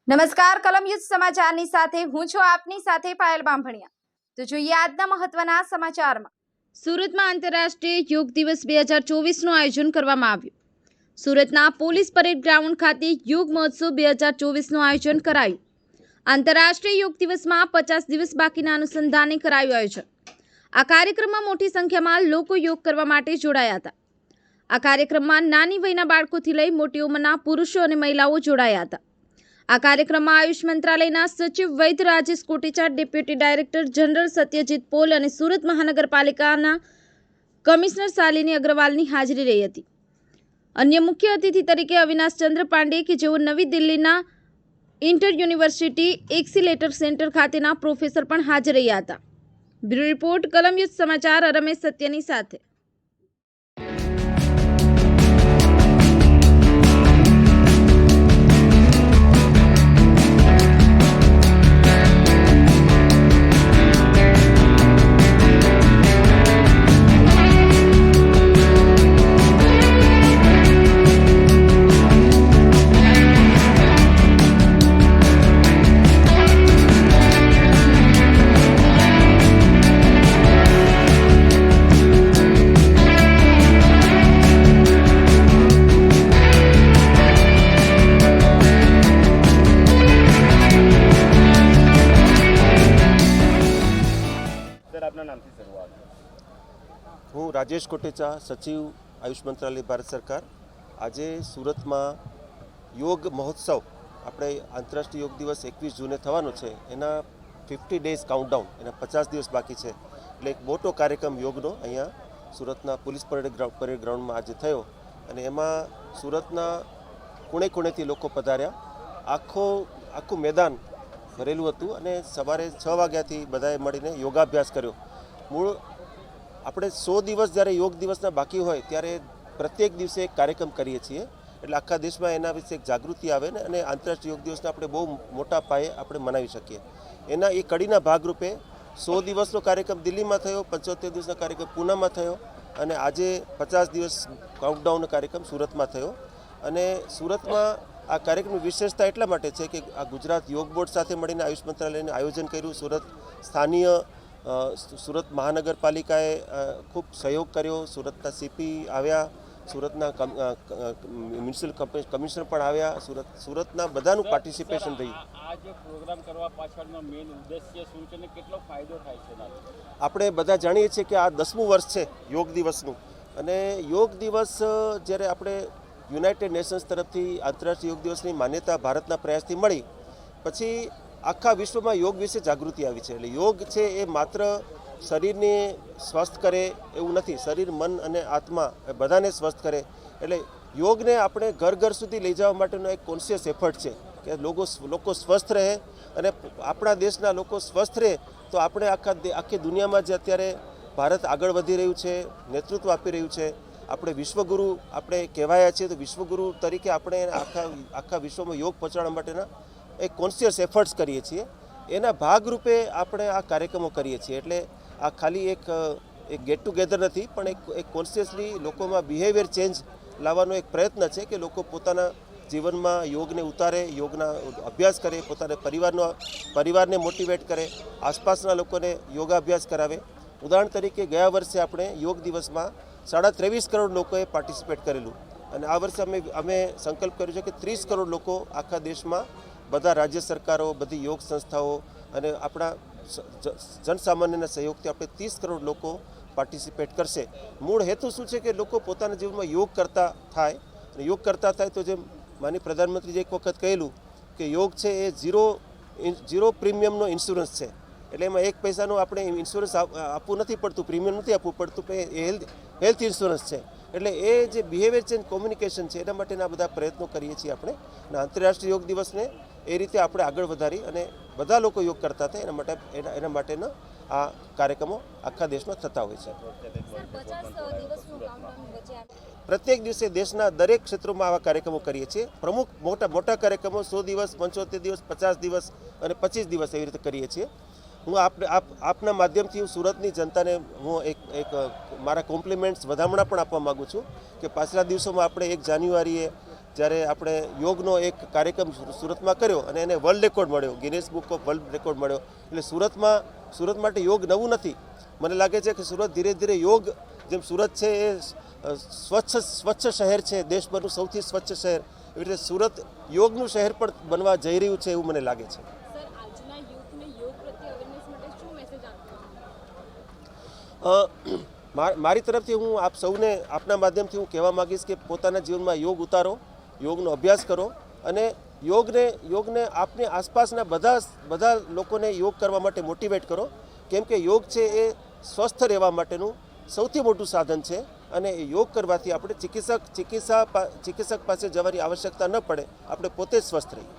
નમસ્કાર કલમ યુદ્ધ સમાચારની સાથે હું છું આપની સાથે પાયલ બામભણિયા। તો જોઈએ આજના મહત્વના સમાચારમાં। સુરતમાં આંતરરાષ્ટ્રીય યોગ દિવસ 2024નું આયોજન કરવામાં આવ્યું। સુરતના પોલીસ પરેડ ગ્રાઉન્ડ ખાતે યોગ મહોત્સવ 2024નું આયોજન કરાયું। આંતરરાષ્ટ્રીય યોગ દિવસમાં 50 દિવસ બાકીના અનુસંધાને કરાયું આયોજન। આ કાર્યક્રમમાં મોટી સંખ્યામાં લોકો યોગ કરવા માટે જોડાયા હતા। આ કાર્યક્રમમાં નાની વયના બાળકોથી લઈ મોટી ઉંમરના પુરુષો અને મહિલાઓ જોડાયા હતા। આ કાર્યક્રમમાં આયુષ મંત્રાલયના સચિવ Vaidya Rajesh Kotecha, deputy director general Satyajit Paul અને સુરત મહાનગરપાલિકાના કમિશનર શાલિની અગ્રવાલની હાજરી રહી હતી। અન્ય મુખ્ય અતિથિ તરીકે અવિનાશ ચંદ્ર પાંડે કે જેઓ નવી દિલ્હીના ઇન્ટર યુનિવર્સિટી એક્સિલેટર સેન્ટર ખાતેના પ્રોફેસર પણ હાજર રહ્યા હતા। બ્યુરો રિપોર્ટ કલમ યુદ્ધ સમાચાર રમેશ સત્યની સાથે। હું રાજેશ કોટેચા, સચિવ આયુષ મંત્રાલય, ભારત સરકાર। આજે સુરતમાં યોગ મહોત્સવ, આપણે આંતરરાષ્ટ્રીય યોગ દિવસ 21 જૂને થવાનો છે, એના 50 ડેઝ કાઉન્ટડાઉન, એના 50 દિવસ બાકી છે, એટલે એક મોટો કાર્યક્રમ યોગનો અહીંયા સુરતના પોલીસ પરેડ ગ્રાઉન્ડમાં આજે થયો અને એમાં સુરતના ખૂણે ખૂણેથી લોકો પધાર્યા। આખું મેદાન ભરેલું હતું અને સવારે 6 વાગ્યાથી બધાએ મળીને યોગાભ્યાસ કર્યો। મૂળ આપણે 100 દિવસ જ્યારે યોગ દિવસના બાકી હોય ત્યારે પ્રત્યેક દિવસે એક કાર્યક્રમ કરીએ છીએ, એટલે આખા દેશમાં એના વિશે એક જાગૃતિ આવે ને અને આંતરરાષ્ટ્રીય યોગ દિવસને આપણે બહુ મોટા પાયે આપણે મનાવી શકીએ। એના એ કડીના ભાગરૂપે 100 દિવસનો કાર્યક્રમ દિલ્હીમાં થયો, 75 દિવસનો કાર્યક્રમ પૂનામાં થયો અને આજે 50 દિવસ કાઉન્ટડાઉનનો કાર્યક્રમ સુરતમાં થયો। અને સુરતમાં આ કાર્યક્રમની વિશેષતા એટલા માટે છે કે આ ગુજરાત યોગ બોર્ડ સાથે મળીને આયુષ મંત્રાલયને આયોજન કર્યું। સ્થાનીય સુરત મહાનગરપાલિકાએ ખૂબ સહયોગ કર્યો, સુરતના સીપી આવ્યા, સુરતના મ્યુનિસિપલ કમિશનર પણ આવ્યા, સુરતના બધાનું પાર્ટિસિપેશન રહ્યું। આ જે પ્રોગ્રામ કરવા પાછળનો મેઇન ઉદ્દેશ્ય શું છે અને કેટલો ફાયદો થાય છે? આપણે બધા જાણીએ છીએ કે આ 10મું વર્ષ છે યોગ દિવસનું અને યોગ દિવસ જ્યારે આપણે યુનાઇટેડ નેશન્સ તરફથી આંતરરાષ્ટ્રીય યોગ દિવસની માન્યતા ભારતના પ્રયાસથી મળી પછી આખા વિશ્વમાં યોગ વિશે જાગૃતિ આવી છે। એટલે યોગ છે એ માત્ર શરીરને સ્વસ્થ કરે એવું નથી, શરીર, મન અને આત્મા બધાને સ્વસ્થ કરે। એટલે યોગને આપણે ઘર ઘર સુધી લઈ જવા માટેનો એક કોન્શિયસ એફર્ટ છે કે લોકો સ્વસ્થ રહે અને આપણા દેશના લોકો સ્વસ્થ રહે તો આપણે આખી દુનિયામાં જે અત્યારે ભારત આગળ વધી રહ્યું છે, નેતૃત્વ આપી રહ્યું છે, આપણે વિશ્વગુરુ આપણે કહેવાયા છીએ, તો વિશ્વગુરુ તરીકે આપણે આખા વિશ્વમાં યોગ પહોંચાડવા માટેના એક કોન્શિયસ એફર્ટ્સ કરીએ છીએ। એના ભાગરૂપે આપણે આ કાર્યક્રમો કરીએ છીએ। એટલે આ ખાલી એક ગેટ ટુગેધર નથી, પણ એક કોન્શિયસલી લોકોમાં બિહેવિયર ચેન્જ લાવવાનો એક પ્રયત્ન છે કે લોકો પોતાના જીવનમાં યોગને ઉતારે, યોગના અભ્યાસ કરે, પોતાના પરિવારને મોટિવેટ કરે, આસપાસના લોકોને યોગાભ્યાસ કરાવે। ઉદાહરણ તરીકે ગયા વર્ષે આપણે યોગ દિવસમાં 23.5 કરોડ લોકોએ પાર્ટિસિપેટ કરેલું અને આ વર્ષે અમે સંકલ્પ કર્યો છે કે 30 કરોડ લોકો આખા દેશમાં, બધા રાજ્ય સરકારો, બધી યોગ સંસ્થાઓ અને આપણા જનસામાન્યના સહયોગથી આપણે 30 કરોડ લોકો પાર્ટિસિપેટ કરશે। મૂળ હેતુ શું છે કે લોકો પોતાના જીવનમાં યોગ કરતા થાય તો જેમ માનનીય પ્રધાનમંત્રીએ એક વખત કહેલું કે યોગ છે એ ઝીરો પ્રીમિયમનો ઇન્સ્યોરન્સ છે। એટલે એમાં 1 પૈસાનું આપણે ઇન્સ્યોરન્સ આપવું નથી પડતું, પ્રીમિયમ નથી આપવું પડતું, એ હેલ્થ ઇન્સ્યોરન્સ છે। એટલે એ જે બિહેવિયર ચેન્જ કોમ્યુનિકેશન છે એના માટેના બધા પ્રયત્નો કરીએ છીએ આપણે અને આંતરરાષ્ટ્રીય યોગ દિવસને એ રીતે આપણે આગળ વધારી અને બધા લોકો યોગ કરતા થાય એના માટેના આ કાર્યક્રમો આખા દેશમાં થતા હોય છે। પ્રત્યેક દિવસે દેશના દરેક ક્ષેત્રોમાં આવા કાર્યક્રમો કરીએ છીએ। પ્રમુખ મોટા કાર્યક્રમો 100 દિવસ, 75 દિવસ, 50 દિવસ અને 25 દિવસ એવી રીતે કરીએ છીએ। હું આપના માધ્યમથી સુરતની જનતાને હું એક મારા કોમ્પ્લિમેન્ટ્સ વધામણા પણ આપવા માગું છું કે પાછલા દિવસોમાં આપણે 1 જાન્યુઆરીએ જ્યારે આપણે યોગનો એક કાર્યક્રમ સુરતમાં કર્યો અને એને વર્લ્ડ રેકોર્ડ મળ્યો, Guinness book of world record મળ્યો. એટલે સુરત માટે યોગ નવું નથી. મને લાગે છે કે સુરત ધીરે ધીરે યોગ, જેમ સુરત છે એ સ્વચ્છ શહેર છે, દેશભરનું સૌથી સ્વચ્છ શહેર, એવી રીતે સુરત યોગનું શહેર પણ બનવા જઈ રહ્યું છે એવું મને લાગે છે. મારી તરફથી હું આપ સૌને આપના માધ્યમથી હું કહેવા માગીશ કે પોતાના જીવનમાં યોગ ઉતારો, યોગનો અભ્યાસ કરો અને યોગને આપની આસપાસના બધા લોકોને યોગ કરવા માટે મોટિવેટ કરો. કેમ કે યોગ છે એ સ્વસ્થ રહેવા માટેનું સૌથી મોટું સાધન છે અને યોગ કરવાથી આપણે ચિકિત્સક પાસે જવાની આવશ્યકતા ન પડે, આપણે પોતે જ સ્વસ્થ રહીએ.